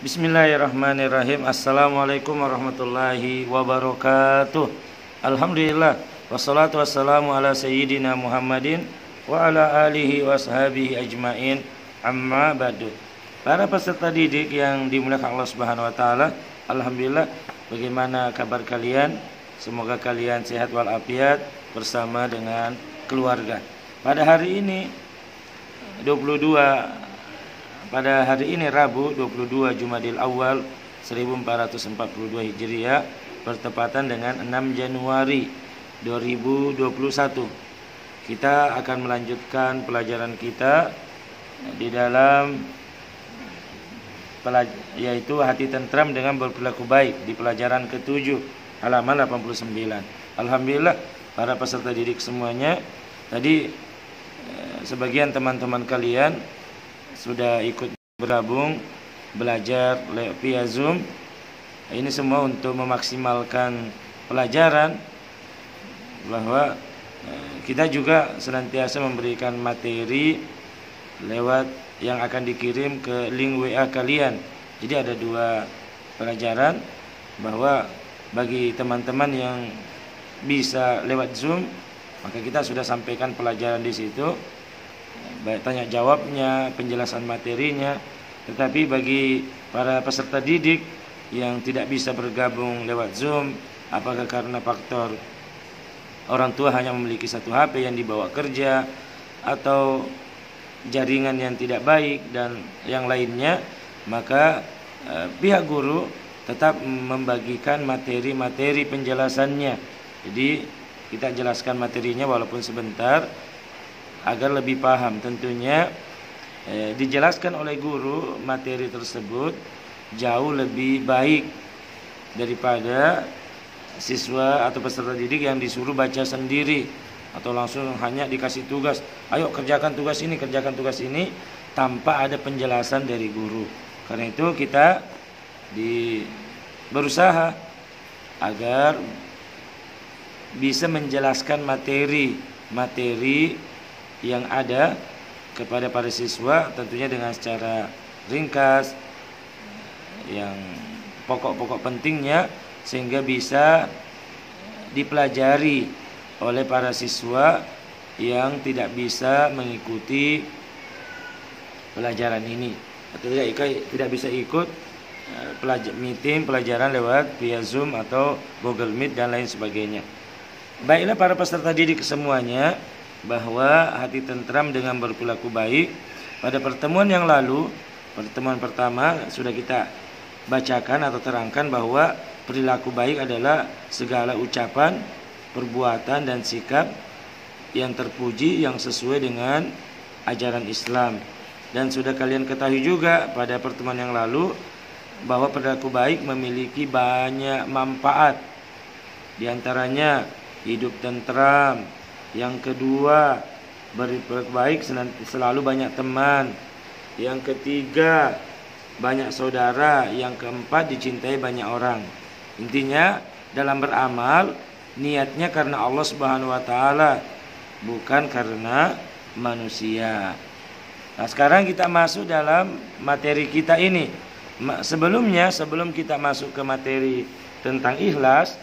Bismillahirrahmanirrahim. Assalamualaikum warahmatullahi wabarakatuh. Alhamdulillah, wassalatu wassalamu ala sayyidina Muhammadin wa ala alihi wa ashabihi ajmain. Amma ba'du. Para peserta didik yang dimuliakan Allah Subhanahu wa taala, alhamdulillah, bagaimana kabar kalian? Semoga kalian sehat walafiat bersama dengan keluarga. Pada hari ini Rabu 22 Jumadil Awal 1442 Hijriah bertepatan dengan 6 Januari 2021. Kita akan melanjutkan pelajaran kita di dalam yaitu hati tentram dengan berperilaku baik di pelajaran ke-7 halaman 89. Alhamdulillah para peserta didik semuanya, tadi sebagian teman-teman kalian sudah ikut bergabung belajar via Zoom. Ini semua untuk memaksimalkan pelajaran, bahwa kita juga senantiasa memberikan materi lewat yang akan dikirim ke link WA kalian. Jadi ada 2 pelajaran, bahwa bagi teman-teman yang bisa lewat Zoom, maka kita sudah sampaikan pelajaran di situ, baik tanya jawabnya, penjelasan materinya. Tetapi bagi para peserta didik yang tidak bisa bergabung lewat Zoom, apakah karena faktor orang tua hanya memiliki 1 HP yang dibawa kerja, atau jaringan yang tidak baik dan yang lainnya, maka pihak guru tetap membagikan materi-materi penjelasannya. Jadi kita jelaskan materinya walaupun sebentar, agar lebih paham. Tentunya dijelaskan oleh guru materi tersebut jauh lebih baik daripada siswa atau peserta didik yang disuruh baca sendiri, atau langsung hanya dikasih tugas, ayo kerjakan tugas ini, kerjakan tugas ini, tanpa ada penjelasan dari guru. Karena itu kita berusaha agar bisa menjelaskan materi yang ada kepada para siswa, tentunya dengan secara ringkas, yang pokok-pokok pentingnya, sehingga bisa dipelajari oleh para siswa yang tidak bisa mengikuti pelajaran ini, atau tidak bisa ikut meeting pelajaran lewat via Zoom atau Google Meet dan lain sebagainya. Baiklah para peserta didik semuanya, bahwa hati tentram dengan berperilaku baik, pada pertemuan yang lalu, pertemuan pertama, sudah kita bacakan atau terangkan bahwa perilaku baik adalah segala ucapan, perbuatan dan sikap yang terpuji, yang sesuai dengan ajaran Islam. Dan sudah kalian ketahui juga pada pertemuan yang lalu, bahwa perilaku baik memiliki banyak manfaat. Di antaranya hidup tentram. Yang kedua, berperilaku baik selalu banyak teman. Yang ketiga, banyak saudara. Yang keempat, dicintai banyak orang. Intinya dalam beramal, niatnya karena Allah Subhanahu wa taala, bukan karena manusia. Nah, sekarang kita masuk dalam materi kita ini. Sebelum kita masuk ke materi tentang ikhlas,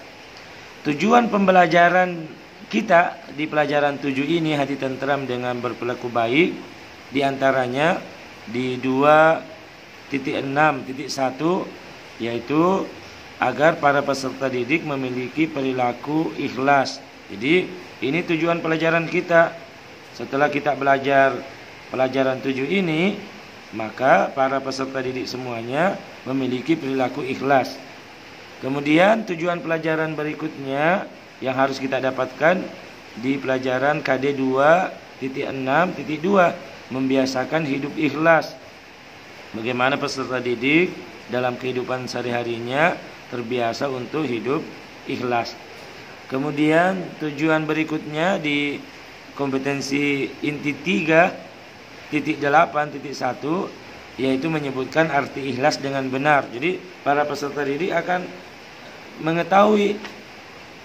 tujuan pembelajaran kita di pelajaran 7 ini, hati tentram dengan berperilaku baik, diantaranya di 2.6.1, yaitu agar para peserta didik memiliki perilaku ikhlas. Jadi ini tujuan pelajaran kita. Setelah kita belajar pelajaran 7 ini, maka para peserta didik semuanya memiliki perilaku ikhlas. Kemudian tujuan pelajaran berikutnya yang harus kita dapatkan di pelajaran KD 2.6.2, membiasakan hidup ikhlas. Bagaimana peserta didik dalam kehidupan sehari-harinya terbiasa untuk hidup ikhlas. Kemudian tujuan berikutnya di kompetensi inti 3.8.1, yaitu menyebutkan arti ikhlas dengan benar. Jadi para peserta didik akan mengetahui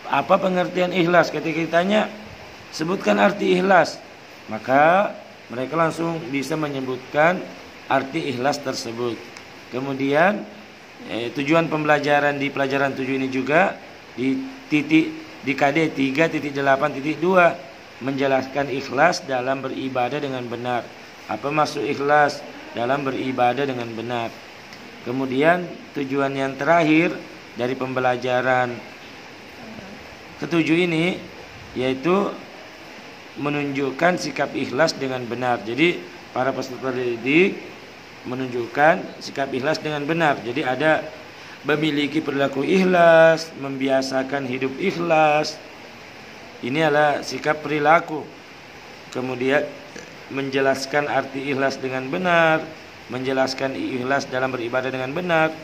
apa pengertian ikhlas. Ketika ditanya, sebutkan arti ikhlas, maka mereka langsung bisa menyebutkan arti ikhlas tersebut. Kemudian tujuan pembelajaran di pelajaran 7 ini juga di KD 3.8.2 menjelaskan ikhlas dalam beribadah dengan benar. Apa maksud ikhlas dalam beribadah dengan benar? Kemudian tujuan yang terakhir dari pembelajaran ketujuh ini yaitu menunjukkan sikap ikhlas dengan benar. Jadi para peserta didik menunjukkan sikap ikhlas dengan benar. Jadi ada memiliki perilaku ikhlas, membiasakan hidup ikhlas. Ini adalah sikap perilaku. Kemudian menjelaskan arti ikhlas dengan benar, menjelaskan ikhlas dalam beribadah dengan benar.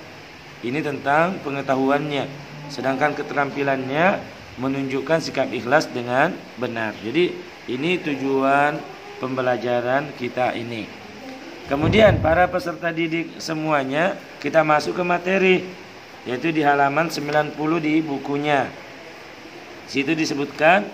Ini tentang pengetahuannya. Sedangkan keterampilannya menunjukkan sikap ikhlas dengan benar. Jadi ini tujuan pembelajaran kita ini. Kemudian para peserta didik semuanya kita masuk ke materi, yaitu di halaman 90 di bukunya. Situ disebutkan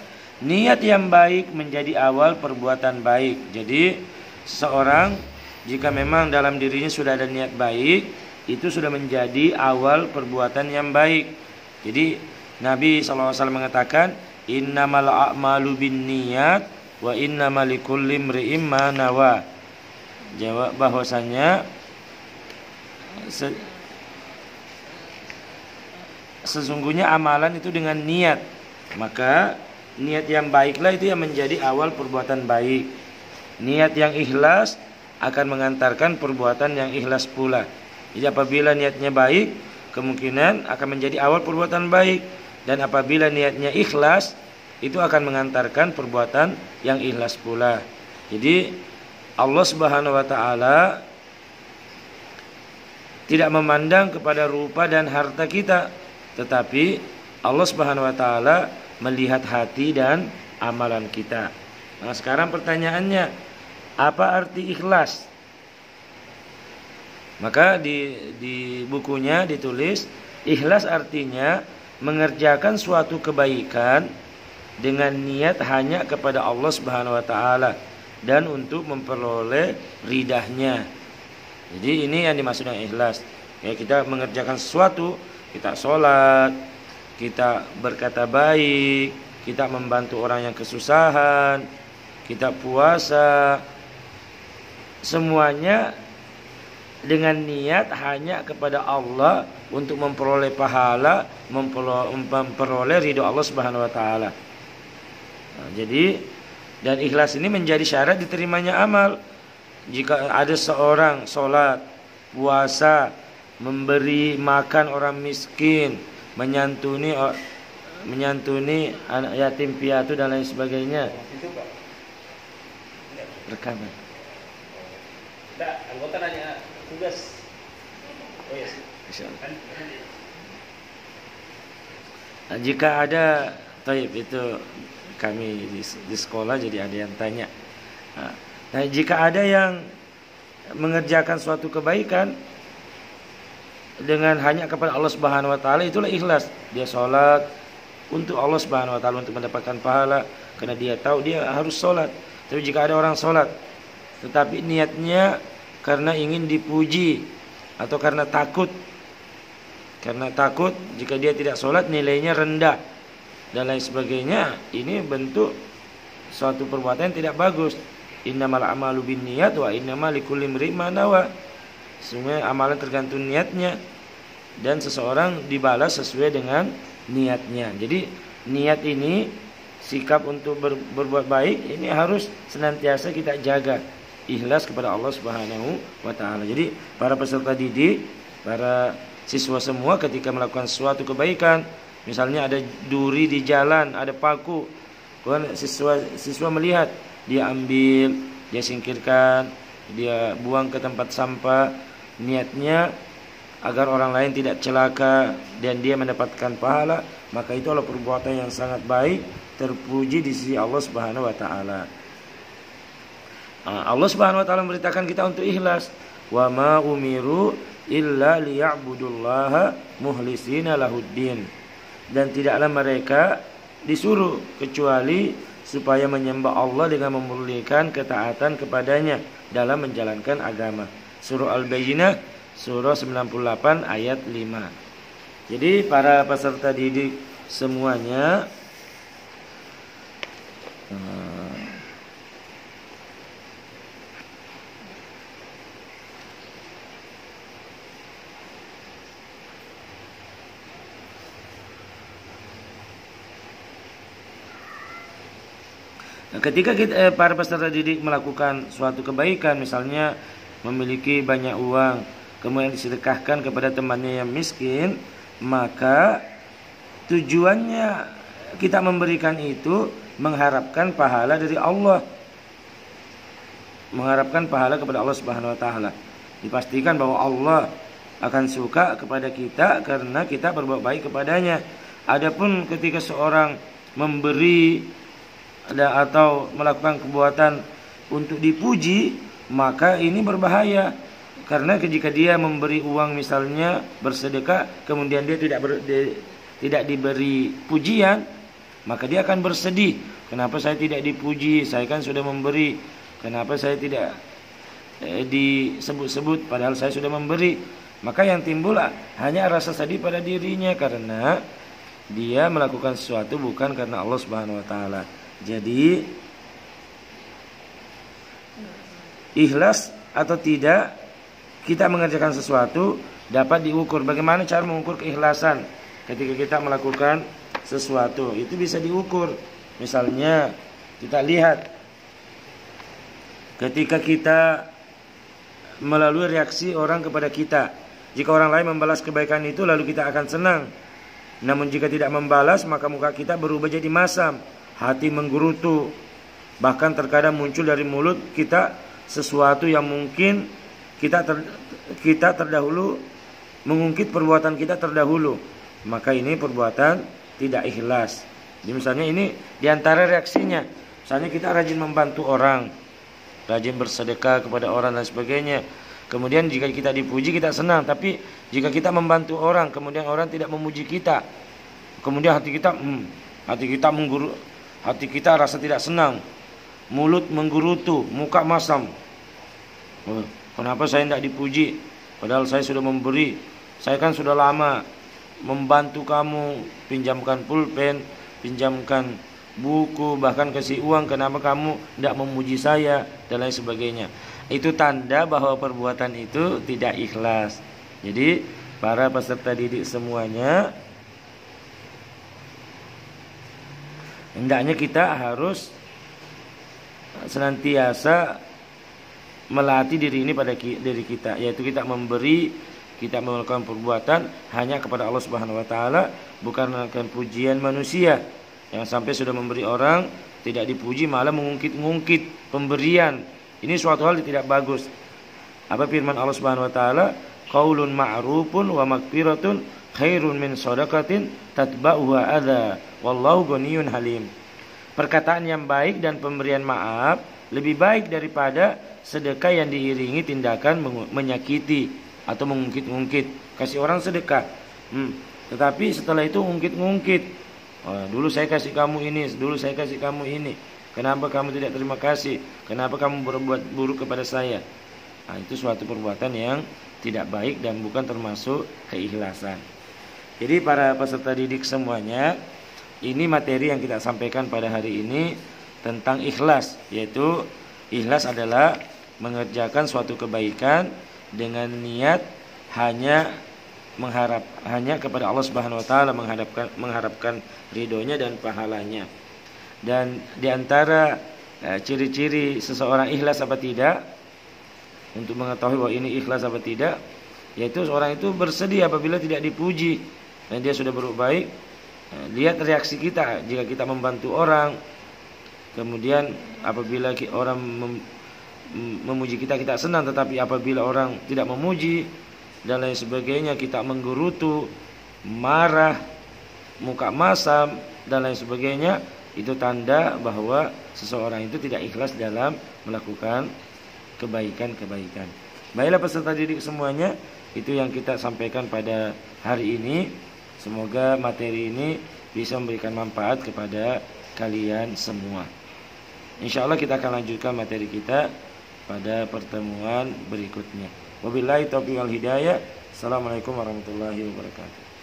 niat yang baik menjadi awal perbuatan baik. Jadi seseorang jika memang dalam dirinya sudah ada niat baik, itu sudah menjadi awal perbuatan yang baik. Jadi Nabi SAW mengatakan innamal a'malu binniyat wa innamal likulli imri'in ma nawa. Jawab bahwasanya sesungguhnya amalan itu dengan niat. Maka niat yang baiklah itu yang menjadi awal perbuatan baik. Niat yang ikhlas akan mengantarkan perbuatan yang ikhlas pula. Jadi apabila niatnya baik, kemungkinan akan menjadi awal perbuatan baik. Dan apabila niatnya ikhlas, itu akan mengantarkan perbuatan yang ikhlas pula. Jadi Allah Subhanahu wa taala tidak memandang kepada rupa dan harta kita, tetapi Allah Subhanahu wa taala melihat hati dan amalan kita. Nah, sekarang pertanyaannya, apa arti ikhlas? Maka di bukunya ditulis ikhlas artinya mengerjakan suatu kebaikan dengan niat hanya kepada Allah Subhanahu wa taala dan untuk memperoleh ridahnya. Jadi ini yang dimaksud dengan ikhlas. Ya, kita mengerjakan sesuatu, kita sholat, kita berkata baik, kita membantu orang yang kesusahan, kita puasa, semuanya dengan niat hanya kepada Allah untuk memperoleh pahala, memperoleh ridho Allah Subhanahu wa taala. Nah, jadi dan ikhlas ini menjadi syarat diterimanya amal. Jika ada seorang sholat, puasa, memberi makan orang miskin, menyantuni anak yatim piatu dan lain sebagainya. Rekaman. Enggak, anggota nanya tugas. Oh yes. Jika ada, taib itu kami di sekolah jadi ada yang tanya. Nah, jika ada yang mengerjakan suatu kebaikan dengan hanya kepada Allah Subhanahu wa taala, itulah ikhlas. Dia sholat untuk Allah Subhanahu wa taala untuk mendapatkan pahala karena dia tahu dia harus sholat. Tapi jika ada orang sholat tetapi niatnya karena ingin dipuji atau karena takut jika dia tidak sholat nilainya rendah dan lain sebagainya, ini bentuk suatu perbuatan yang tidak bagus. Innamal a'malu binniyat wa innamal likulli imri'in ma nawa. Semua amalan tergantung niatnya dan seseorang dibalas sesuai dengan niatnya. Jadi niat ini, sikap untuk berbuat baik ini harus senantiasa kita jaga, ikhlas kepada Allah Subhanahu wa taala. Jadi para peserta didik, para siswa semua ketika melakukan suatu kebaikan, misalnya ada duri di jalan, ada paku, kemudian siswa melihat, dia ambil, dia singkirkan, dia buang ke tempat sampah, niatnya agar orang lain tidak celaka dan dia mendapatkan pahala, maka itu adalah perbuatan yang sangat baik, terpuji di sisi Allah Subhanahu wa taala. Allah Subhanahu wa taala memberitakan kita untuk ikhlas. Wa ma umiru illa liya'budullaha muhlisina lahuddin. Dan tidaklah mereka disuruh kecuali supaya menyembah Allah dengan memurnikan ketaatan kepadanya dalam menjalankan agama. Surah Al-Bayyinah surah 98 ayat 5. Jadi para peserta didik semuanya, ketika para peserta didik melakukan suatu kebaikan, misalnya memiliki banyak uang, kemudian disedekahkan kepada temannya yang miskin, maka tujuannya kita memberikan itu mengharapkan pahala dari Allah, mengharapkan pahala kepada Allah Subhanahu wa taala. Dipastikan bahwa Allah akan suka kepada kita karena kita berbuat baik kepadanya. Adapun ketika seorang memberi atau melakukan perbuatan untuk dipuji, maka ini berbahaya. Karena jika dia memberi uang misalnya bersedekah, kemudian dia tidak diberi pujian, maka dia akan bersedih. Kenapa saya tidak dipuji? Saya kan sudah memberi. Kenapa saya tidak disebut-sebut padahal saya sudah memberi? Maka yang timbul hanya rasa sedih pada dirinya karena dia melakukan sesuatu bukan karena Allah Subhanahu wa taala. Jadi ikhlas atau tidak kita mengerjakan sesuatu dapat diukur. Bagaimana cara mengukur keikhlasan ketika kita melakukan sesuatu? Itu bisa diukur. Misalnya kita lihat ketika kita melalui reaksi orang kepada kita. Jika orang lain membalas kebaikan itu lalu kita akan senang. Namun jika tidak membalas maka muka kita berubah jadi masam, hati menggerutu. Bahkan terkadang muncul dari mulut kita sesuatu yang mungkin kita terdahulu mengungkit perbuatan kita terdahulu. Maka ini perbuatan tidak ikhlas. Jadi misalnya ini diantara reaksinya. Misalnya kita rajin membantu orang, rajin bersedekah kepada orang dan sebagainya. Kemudian jika kita dipuji kita senang. Tapi jika kita membantu orang kemudian orang tidak memuji kita, kemudian hati kita rasa tidak senang, mulut menggerutu, muka masam. Kenapa saya tidak dipuji? Padahal saya sudah memberi. Saya kan sudah lama membantu kamu, pinjamkan pulpen, pinjamkan buku, bahkan kasih uang. Kenapa kamu tidak memuji saya dan lain sebagainya? Itu tanda bahwa perbuatan itu tidak ikhlas. Jadi para peserta didik semuanya, hendaknya kita harus senantiasa melatih diri ini pada diri kita, yaitu kita memberi, kita melakukan perbuatan hanya kepada Allah Subhanahu wa taala, bukan melakukan pujian manusia. Yang sampai sudah memberi orang tidak dipuji malah mengungkit-ungkit pemberian. Ini suatu hal yang tidak bagus. Apa firman Allah Subhanahu wa taala? Qaulun ma'rufun wa maghfiratun khairun min shadaqatin tatba'uha adza wallahu ghaniyyun halim. Perkataan yang baik dan pemberian maaf lebih baik daripada sedekah yang diiringi tindakan menyakiti atau mengungkit-ungkit. Kasih orang sedekah, tetapi setelah itu ungkit-ungkit. Dulu saya kasih kamu ini, dulu saya kasih kamu ini. Kenapa kamu tidak terima kasih? Kenapa kamu berbuat buruk kepada saya? Itu suatu perbuatan yang tidak baik dan bukan termasuk keikhlasan. Jadi para peserta didik semuanya, ini materi yang kita sampaikan pada hari ini tentang ikhlas, yaitu ikhlas adalah mengerjakan suatu kebaikan dengan niat hanya kepada Allah Subhanahu wa taala, mengharapkan ridhonya dan pahalanya. Dan diantara ciri-ciri seseorang ikhlas apa tidak, untuk mengetahui bahwa ini ikhlas apa tidak, yaitu seorang itu bersedih apabila tidak dipuji dan dia sudah berbuat baik. Lihat reaksi kita jika kita membantu orang, kemudian apabila orang memuji kita senang, tetapi apabila orang tidak memuji dan lain sebagainya kita menggerutu, marah, muka masam dan lain sebagainya. Itu tanda bahwa seseorang itu tidak ikhlas dalam melakukan kebaikan-kebaikan. Baiklah peserta didik semuanya, itu yang kita sampaikan pada hari ini. Semoga materi ini bisa memberikan manfaat kepada kalian semua. Insya Allah kita akan lanjutkan materi kita pada pertemuan berikutnya. Wabillahi taufiq wal hidayah. Assalamualaikum warahmatullahi wabarakatuh.